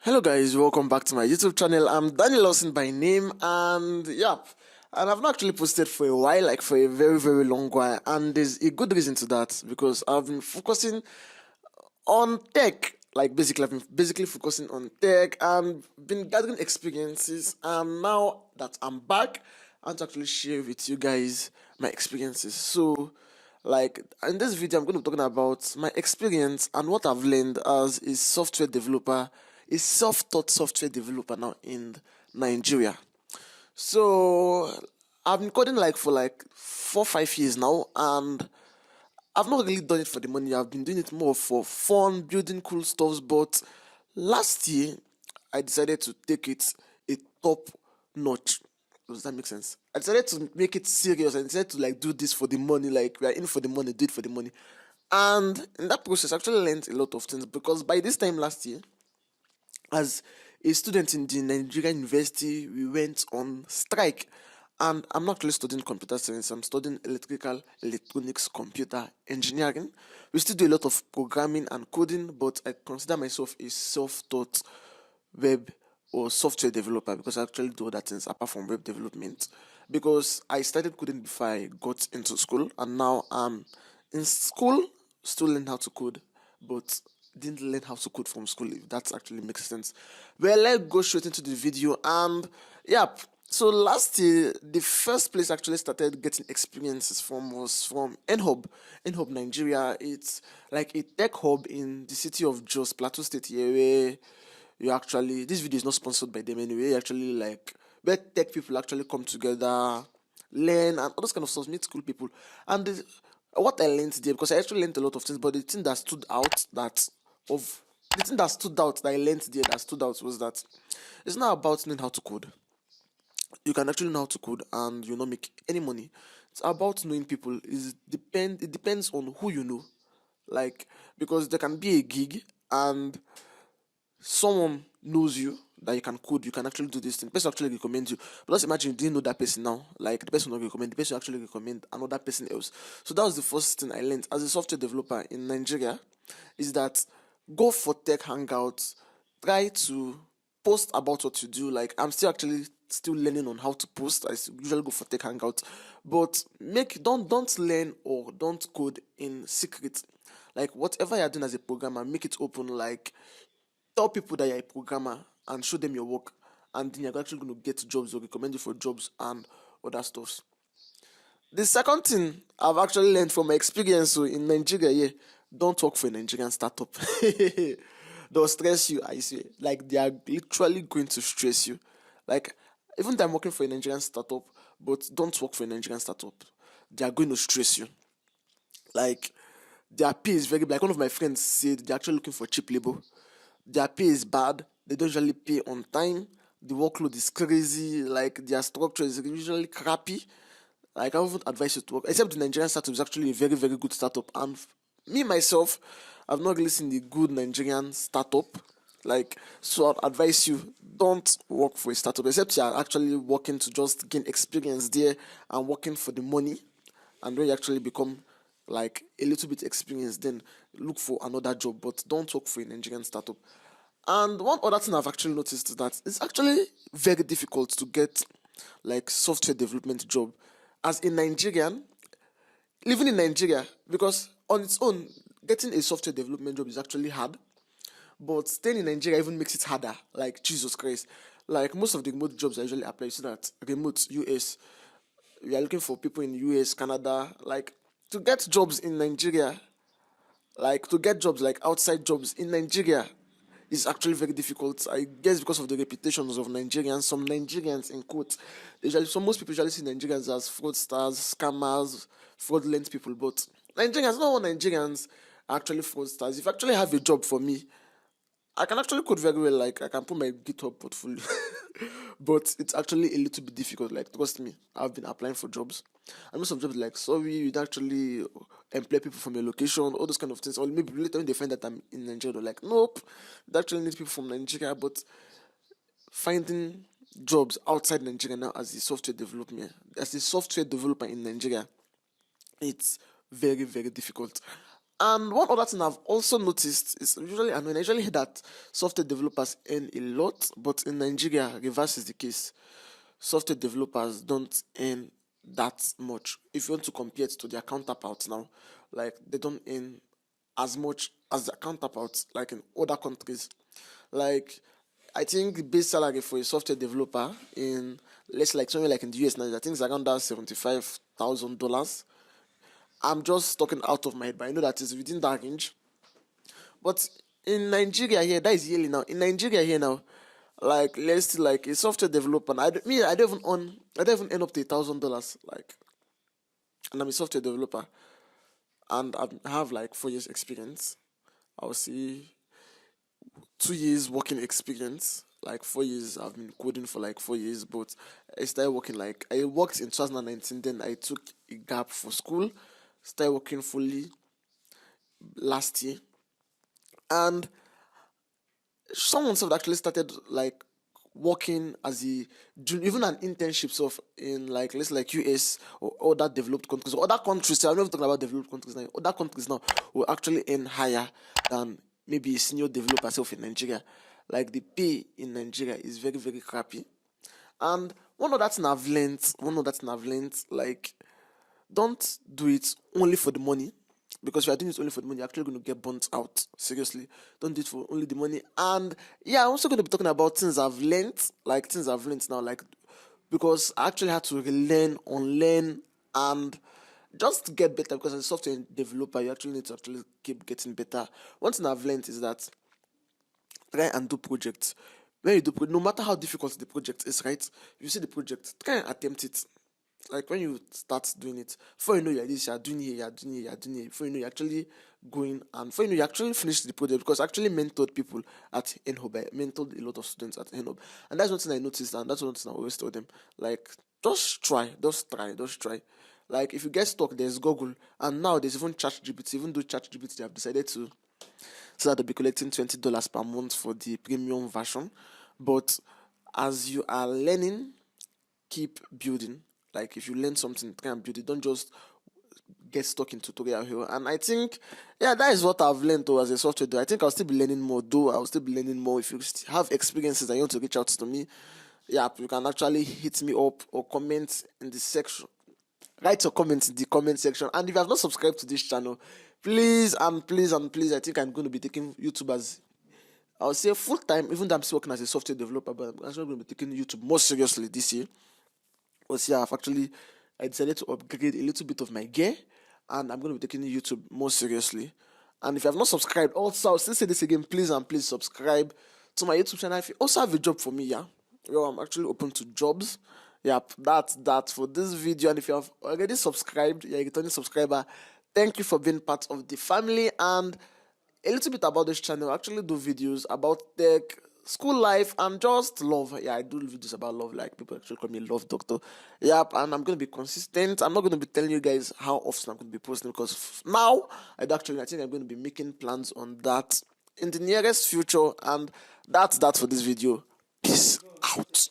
Hello guys, welcome back to my YouTube channel. I'm Daniel Lawson by name, and I've not actually posted for a while, like for a very long while, and there's a good reason to that because I've been focusing on tech. Like I've been basically focusing on tech and been gathering experiences, and now that I'm back, I want to actually share with you guys my experiences. So like in this video, I'm going to be talking about my experience and what I've learned as a software developer, a self-taught software developer now in Nigeria. So I've been coding like for like 4 5 years now, and I've not really done it for the money. I've been doing it more for fun, building cool stuffs. But last year, I decided to take it a top notch. Does that make sense? I decided to make it serious. I decided to like do this for the money. Like we are in for the money, do it for the money. And in that process, I actually learned a lot of things because by this time last year, as a student in the Nigerian university, we went on strike. And I'm not actually studying computer science, I'm studying electrical, electronics, computer engineering. We still do a lot of programming and coding, but I consider myself a self-taught web or software developer because I actually do other things apart from web development. Because I started coding before I got into school, and now I'm in school, still learning how to code, but didn't learn how to code from school, if that actually makes sense. Well, let's go straight into the video. And so last year, the first place I actually started getting experiences from was from NHub Nigeria. It's like a tech hub in the city of Jos, Plateau State here, where you actually, this video is not sponsored by them anyway, actually like where tech people actually come together, learn and all those kind of stuff, meet cool people. And what I learned there, because I actually learned a lot of things, but the thing that I learned there that stood out was that it's not about knowing how to code. You can actually know how to code and you not make any money. It's about knowing people. It depends on who you know. Like, because there can be a gig and someone knows you that you can code, you can actually do this thing. The person actually recommends you. But let's imagine you didn't know that person now. Like the person will not recommend, the person actually recommend another person else. So that was the first thing I learned as a software developer in Nigeria, is that go for tech hangouts, try to post about what you do. Like I'm still learning on how to post. I usually go for tech hangouts, but don't learn or don't code in secret. Like whatever you're doing as a programmer, make it open. Like tell people that you're a programmer and show them your work, and then you're actually going to get jobs or recommend you for jobs and other stuff. The second thing I've actually learned from my experience in Nigeria, don't work for a Nigerian startup. They'll stress you, I say. Like they are literally going to stress you. Like even though I'm working for a Nigerian startup, but don't work for a Nigerian startup. They are going to stress you. Like their pay is very, like one of my friends said, they're actually looking for cheap labor. Their pay is bad. They don't usually pay on time. The workload is crazy. Like their structure is usually crappy. Like I wouldn't advise you to work. Except the Nigerian startup is actually a very good startup. And me myself, I've not really seen the good Nigerian startup. Like so, I'd advise you don't work for a startup except you are actually working to just gain experience there and working for the money. And when you actually become like a little bit experienced, then look for another job, but don't work for a Nigerian startup. And one other thing I've actually noticed is that it's actually very difficult to get like software development job as a Nigerian living in Nigeria, because on its own getting a software development job is actually hard, but staying in Nigeria even makes it harder. Like Jesus Christ, like most of the remote jobs I usually apply, so that remote US, we are looking for people in US, Canada. Like to get jobs in Nigeria, like to get jobs like outside jobs in Nigeria is actually very difficult. I guess because of the reputations of Nigerians. Some Nigerians in quotes, most people usually see Nigerians as fraudsters, scammers, fraudulent people. But Nigerians, not all Nigerians are actually fraudsters. If you actually have a job for me, I can actually code very well, like I can put my GitHub portfolio. But it's actually a little bit difficult. Like trust me, I've been applying for jobs. And most of jobs like sorry, you'd actually employ people from your location, all those kind of things. Or maybe later when they find that I'm in Nigeria, they're like, nope, they actually need people from Nigeria. But finding jobs outside Nigeria now as a software developer in Nigeria, it's very difficult. And one other thing I've also noticed is I usually hear that software developers earn a lot, but in Nigeria, reverse is the case. Software developers don't earn that much. If you want to compare it to their counterparts now, like they don't earn as much as their counterparts, like in other countries. Like I think the base salary for a software developer in, let's like somewhere like in the US now, I think it's around that $75,000. I'm just talking out of my head, but I know that it's within that range. But in Nigeria here, that is yearly now. In Nigeria here now, like let's see, like a software developer. I don't even end up to $1,000. Like, and I'm a software developer, and I have like 4 years experience. I'll see 2 years working experience. Like 4 years, I've been coding for like 4 years, but I worked in 2019. Then I took a gap for school, started working fully last year, and someone have actually started like working as a even an internship of in like let's like US or other developed countries or other countries. I'm not even talking about developed countries now. Other countries now will actually earn higher than maybe a senior developer self in Nigeria. Like the pay in Nigeria is very, very crappy. And one of that thing I've learned, like don't do it only for the money, because if you're doing it only for the money, you're actually going to get burnt out. Seriously, don't do it for only the money. And yeah, I'm also going to be talking about things I've learned now, like because I actually had to relearn, unlearn, and just get better. Because as a software developer, you actually need to actually keep getting better. One thing I've learned is that try and do projects. When you do, no matter how difficult the project is, right? You see the project, try and attempt it. Like when you start doing it, before you know you're doing here, you're doing here. Before you know you're actually going, and before you know you actually finish the project, because I actually mentored people at NHOB. I mentored a lot of students at NHOB, and that's one thing I noticed, and that's one thing I always tell them. Like just try. Like if you get stuck, there's Google, and now there's even ChatGPT. Even though ChatGPT, they have decided to so that they'll be collecting $20 per month for the premium version, but as you are learning, keep building. Like if you learn something, try and build it. Don't just get stuck in tutorial here. And I think, yeah, that is what I've learned though as a software developer. I think I'll still be learning more though. I'll still be learning more. If you have experiences and you want to reach out to me, yeah, you can actually hit me up or comment in the section. Write your comments in the comment section. And if you have not subscribed to this channel, please and please and please, I think I'm going to be taking YouTube as, I'll say full time, even though I'm still working as a software developer, but I'm actually going to be taking YouTube more seriously this year. Because yeah, I decided to upgrade a little bit of my gear, and I'm going to be taking YouTube more seriously. And if you have not subscribed, also I'll still say this again, please and please subscribe to my YouTube channel. If you also have a job for me, yeah, I'm actually open to jobs. Yep, that's that for this video. And if you have already subscribed, you're a returning subscriber, thank you for being part of the family. And a little bit about this channel, I actually do videos about tech, school life, and just love. Yeah, I do videos about love, like people actually call me love doctor. Yep, and I'm going to be consistent. I'm not going to be telling you guys how often I'm going to be posting, because now I think I'm going to be making plans on that in the nearest future. And that's that for this video. Peace out.